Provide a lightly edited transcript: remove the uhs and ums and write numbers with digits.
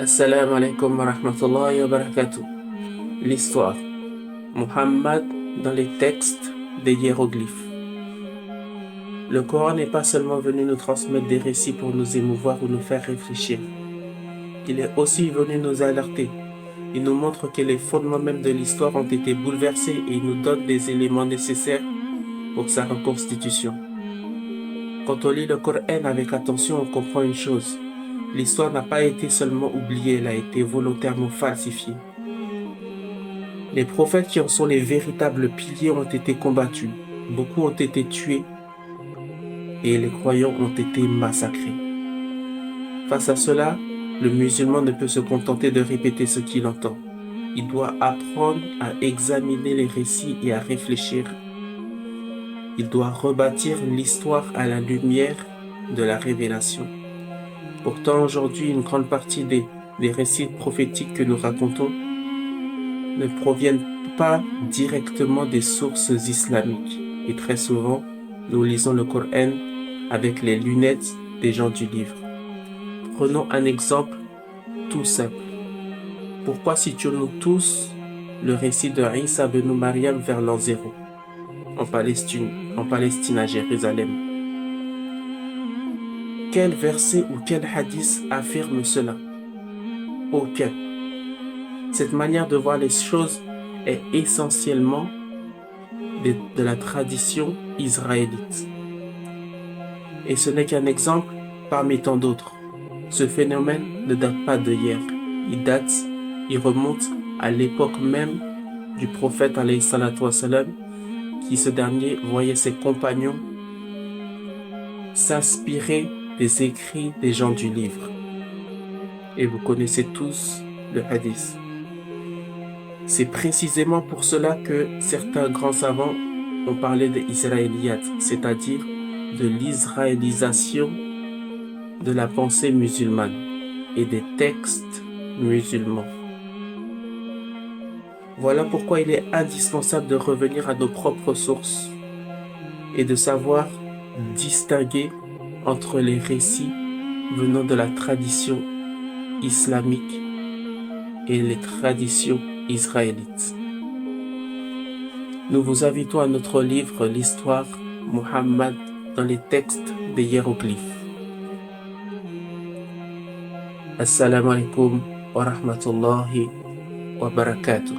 Assalamu alaikum wa rahmatullahi wa barakatuh. L'histoire. Muhammad dans les textes des hiéroglyphes. Le Coran n'est pas seulement venu nous transmettre des récits pour nous émouvoir ou nous faire réfléchir. Il est aussi venu nous alerter. Il nous montre que les fondements même de l'histoire ont été bouleversés et il nous donne des éléments nécessaires pour sa reconstitution. Quand on lit le Coran avec attention, on comprend une chose. L'histoire n'a pas été seulement oubliée, elle a été volontairement falsifiée. Les prophètes qui en sont les véritables piliers ont été combattus. Beaucoup ont été tués et les croyants ont été massacrés. Face à cela, le musulman ne peut se contenter de répéter ce qu'il entend. Il doit apprendre à examiner les récits et à réfléchir. Il doit rebâtir l'histoire à la lumière de la révélation. Pourtant, aujourd'hui, une grande partie des récits prophétiques que nous racontons ne proviennent pas directement des sources islamiques. Et très souvent, nous lisons le Coran avec les lunettes des gens du livre. Prenons un exemple tout simple. Pourquoi citons-nous tous le récit de Isa ibn Maryam vers l'an 0 en Palestine à Jérusalem? Quel verset ou quel hadith affirme cela? Aucun. Cette manière de voir les choses est essentiellement de la tradition israélite. Et ce n'est qu'un exemple parmi tant d'autres. Ce phénomène ne date pas d'hier. Il remonte à l'époque même du prophète alayhi salatu wassalam, qui ce dernier voyait ses compagnons s'inspirer des écrits des gens du livre. Et vous connaissez tous le hadith. C'est précisément pour cela que certains grands savants ont parlé de israéliyat, c'est-à-dire de l'israélisation de la pensée musulmane et des textes musulmans. Voilà pourquoi il est indispensable de revenir à nos propres sources et de savoir distinguer entre les récits venant de la tradition islamique et les traditions israélites. Nous vous invitons à notre livre L'histoire Muhammad dans les textes des hiéroglyphes. Assalamu alaikum wa rahmatullahi wa barakatuh.